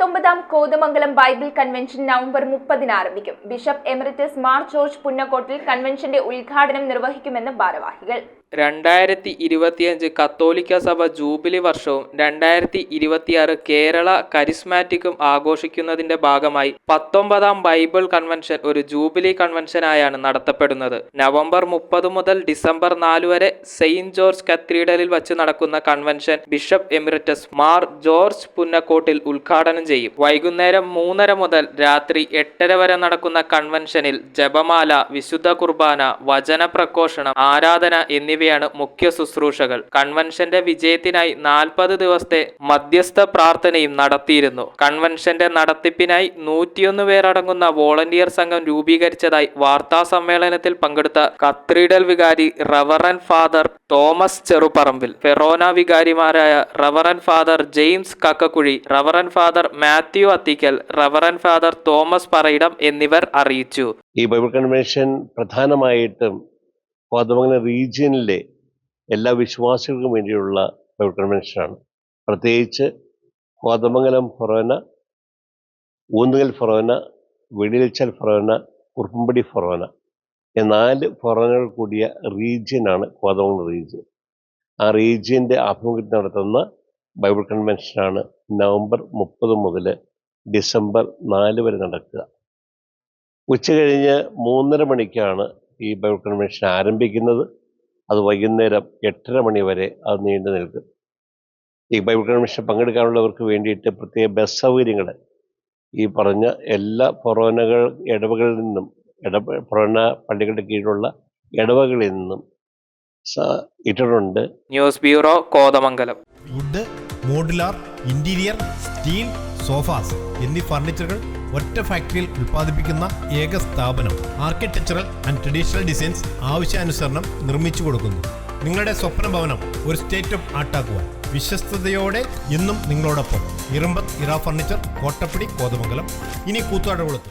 19ാം Kothamangalam Bible convention November 30-ന് ആരംഭിക്കും. Bishop emeritus Mar George Punnakottil കൺവെൻഷന്റെ ഉദ്ഘാടനം നിർവഹിക്കുമെന്ന് ഭാരവാഹികൾ. 2025 കത്തോലിക്ക സഭ ജൂബിലി വർഷവും 2026 കേരള കരിസ്മാറ്റിക്കും ആഘോഷിക്കുന്നതിന്റെ ഭാഗമായി 19ാം ബൈബിൾ കൺവെൻഷൻ ഒരു ജൂബിലി കൺവെൻഷനായാണ് നടത്തപ്പെടുന്നത്. നവംബർ 30 മുതൽ ഡിസംബർ 4 വരെ സെയിന്റ് ജോർജ് കത്തീഡ്രലിൽ വച്ച് നടക്കുന്ന convention bishop emeritus Mar George Punnakkottil ഉദ്ഘാടനം ചെയ്യും. വൈകുന്നേരം 3:30 മുതൽ രാത്രി 8:30 വരെ നടക്കുന്ന കൺവെൻഷനിൽ ജപമാല, വിശുദ്ധ കുർബാന, വചന പ്രഘോഷണം, ആരാധന എന്നിവയാണ് മുഖ്യ ശുശ്രൂഷകൾ. കൺവെൻഷന്റെ വിജയത്തിനായി 40 ദിവസത്തെ മധ്യസ്ഥ പ്രാർത്ഥനയും നടത്തിയിരുന്നു. കൺവെൻഷന്റെ നടത്തിപ്പിനായി 101 പേരടങ്ങുന്ന വോളണ്ടിയർ സംഘം രൂപീകരിച്ചതായി വാർത്താ സമ്മേളനത്തിൽ പങ്കെടുത്ത കത്തീഡ്രൽ വികാരി റവറൻ ഫാദർ തോമസ് ചെറുപറമ്പിൽ, ഫെറോന വികാരിമാരായ reverend father James Kakkakuzhi, reverend father Matthew Athikkal, reverend father Thomas Parayidam എന്നിവർ അറിയിച്ചു. ഈ ബൈബിൾ കൺവെൻഷൻ പ്രധാനമായിട്ടും കോതമംഗലം റീജിയനിലെ എല്ലാ വിശ്വാസികൾക്കും വേണ്ടിയുള്ള ബൈബിൾ കൺവെൻഷനാണ്. പ്രത്യേകിച്ച് കോതമംഗലം ഫൊറോന, ഊന്നുകൽ ഫൊറോന, വെടിയിൽച്ചൽ ഫൊറോന, കുറുപ്പമ്പടി ഫൊറോന, ഈ 4 ഫൊറോനകൾ കൂടിയ റീജിയനാണ് കോതമംഗലം റീജിയൻ. ആ റീജിയൻ്റെ ആഭിമുഖ്യത്തിൽ നടത്തുന്ന ബൈബിൾ കൺവെൻഷനാണ് നവംബർ 30 മുതൽ ഡിസംബർ 4 വരെ നടക്കുക. ഉച്ചകഴിഞ്ഞ് 3:30 മണിക്കാണ് ഈ ബൈബിൾ കൺവെൻഷൻ ആരംഭിക്കുന്നത്. അത് വൈകുന്നേരം 8:30 മണി വരെ അത് നീണ്ടു നിൽക്കും. ഈ ബൈബിൾ കൺവെൻഷൻ പങ്കെടുക്കാനുള്ളവർക്ക് വേണ്ടിയിട്ട് പ്രത്യേക ബസ് സൗകര്യങ്ങൾ ഈ പറഞ്ഞ എല്ലാ ഫൊറോനകൾ ഇടവകളിൽ നിന്നും ഫൊറോന പള്ളികളുടെ കീഴിലുള്ള ഇടവകളിൽ നിന്നും ഇട്ടിട്ടുണ്ട്. News bureau, Kothamangalam. Wood, modular, interior, steel, sofas എന്നീ ഫർണിച്ചറുകൾ ഒറ്റ ഫാക്ടറിയിൽ ഉൽപ്പാദിപ്പിക്കുന്ന ഏക സ്ഥാപനം. ആർക്കിടെക്ചറൽ ആൻഡ് ട്രഡീഷണൽ ഡിസൈൻസ് ആവശ്യാനുസരണം നിർമ്മിച്ചു കൊടുക്കുന്നു. നിങ്ങളുടെ സ്വപ്ന ഭവനം ഒരു സ്റ്റേറ്റ് ഓഫ് ആർട്ടാക്കുവാൻ വിശ്വസ്തയോടെ എന്നും നിങ്ങളോടൊപ്പം. ഇറമ്പത്ത് ഇറ ഫർണിച്ചർ, കോട്ടപ്പടി, കോതമംഗലം. ഇനി കൂത്താട്ടുകുളത്ത്.